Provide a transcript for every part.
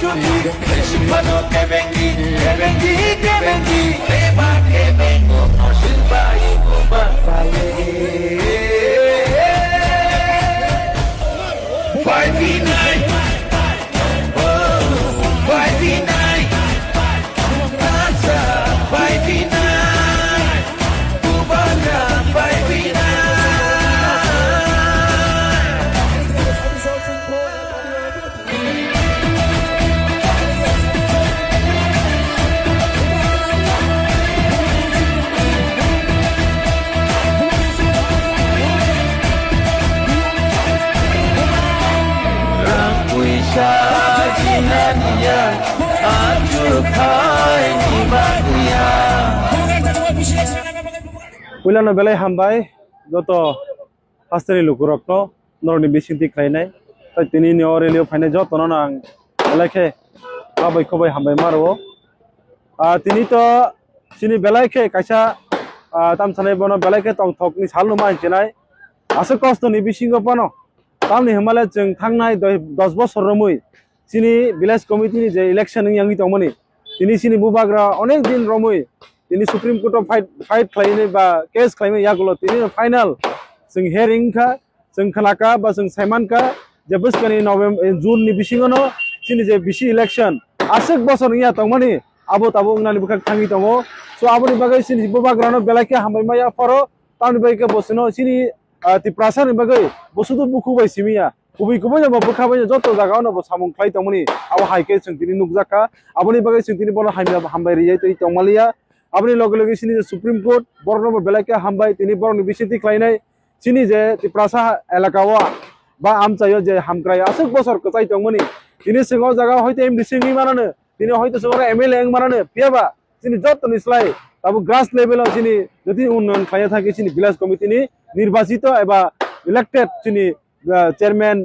Shuli, Shimano Kebengi, Kebengi, Kebengi, Eba Kebengo, Shilba, Igoba, Five V9, oh, 5V9, Tata, 5V9, Kubanga, 5V9. Ulano belai hambai joto hastani lukurokno norni bisinti khlainai tai tini ni orelio phainai joto no nang belai abai khobai hambai marwo tini to sini belai kaisa tam sanai bono belai tong thok ni salno manchinai ase kosto ni bisingo pano tamni himalaya jeng thangnai 10 bochor romui sini village committee ni je election yangi tongmani tini sini bubagra onek din romui tini supreme court of fight khlaini ba case khlaini yagulo tini final jeng hearing kha jeng khalaka ba jeng saiman ka je buskani november june ni bisingono sini je bisi election asek bochor ya tongmani abo tabo ngnani bukak thangi tongo so aboni bagai sini bubagra no belai hambai maya faro tamni bagai bosino sini ti prasani bagai bosudu buku bai simia kubi kubo jabo bukhabai joto jaga no samung khlai tongmani abo haike jeng tini nukjaka aboni bagai jeng tini bono hambai riyai toi tongmalia aboni loge loge sini je supreme court borno belai hambai tini borno bisinti khlainai sini je ti prasa elakawa ba amchayo je hamkrai asuk bosor kachai tongmani tini singo jaga hoite mdc ngi manane tini hoite singora mla eng manane piaba sini joto nislai tabu grass level sini jodi unnon khlaya thaki sini village committee ni নির্বাচিত এবা elected চিনি chairman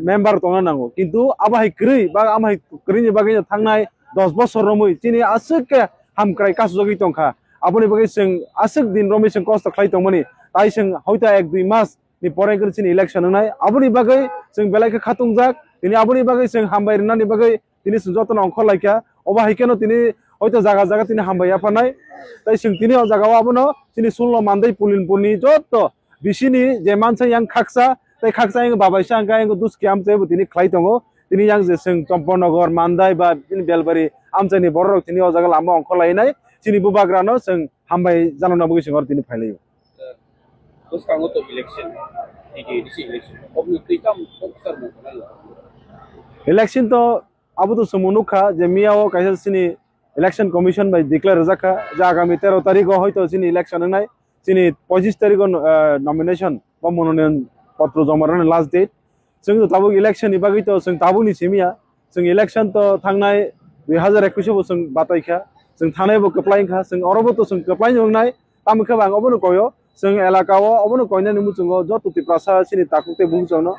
member তংনা নাঙ্গো কিন্তু আবাহাই ক্রই বা আমাহাই ক্রইনি বাগै থাंनाय 10 বছর রমই চিনি আসুকে হামক্রাই কাসজগি তংখা আপনি বাগै जों আসুক দিন রমই जों কষ্ট খাই তংমনি তাই जों হয়তো 1-2 মাস नि পরে করে চিনি ইলেকশন নাই আপনি বাগै जों বেলাইকে খাতুংজাক তিনি আপনি বাগै जों হামবাই রনানি বাগै তিনি যতন অংখ লাইকা অবাহাই কেন তিনি হয়তো জায়গা জায়গা তিনি হামবাই আপানাই তাই जों তিনি জায়গাও আবনো চিনি সুনলো মানদাই পুলিনপুরনি যত bisini je mansa yang khaksa tai khaksa yang babaisa angka yang duski amche tini khlai tongo tini yang je sing champanagor mandai ba tini belbari amchani borok tini o jaga lama ongkho lainai tini bubagrano sing hambai janona bugi singor tini phailai Buskango to election DC election obnu tikam officer mo election to abu to sumunukha je miao kaisa sini election commission by declare jaka ja agami 13 tarikh hoyto sini election nai sini 25 tarikh nomination ba মনোনয়ন পত্র জমার last date जों তাবো election ইবাগৈ তো जों তাবুনি সিমিয়া जों election তো থাंनाय 2021 বো जों বাতাইখা जों थानाय बो कप्लाइखा जों अरबो तो जों कप्लाइ जोंनाय तामखा बां अबनो कयो जों एलाकाओ अबनो कयनानि मुचुंगो जतुति प्रासा सिनि ताकुते बुंजनो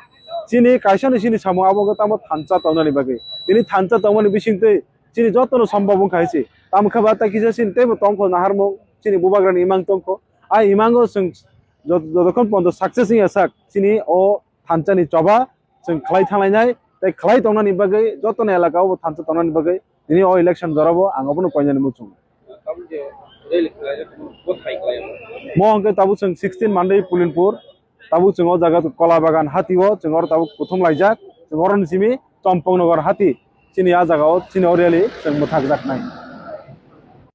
सिनि कायसानि सिनि सामो आबो तामो थानचा तंनानि बागै दिनि थानचा तंमनि बिसिंतै सिनि जतनो सम्भव खायसि तामखा बाता किसे सिनि तेबो तंखो नाहारमो सिनि बुबाग्रानि इमां तंखो ai imango जों जदखन पन्द सक्सेस यासाक सिनि ओ थानचानि चबा जों खलाय थांलायनाय ताइ खलाय तंनानि बागै जतन एलाकाओ थानचा तंनानि बागै दिनि ओ election जराबो आंगबो कयनानि मुचुं tamje rally khlaya ko thai khlaya mo angke tabu जों 16 mandai pulinpur tabu जों ओ जागा कला बागान हातिओ जों और ताबु प्रथम लाइजाक जों अरन सिमि चम्पंनगर हाति सिनि आ जागाओ सिनि ओ रैली जों मोथाक जाकनाय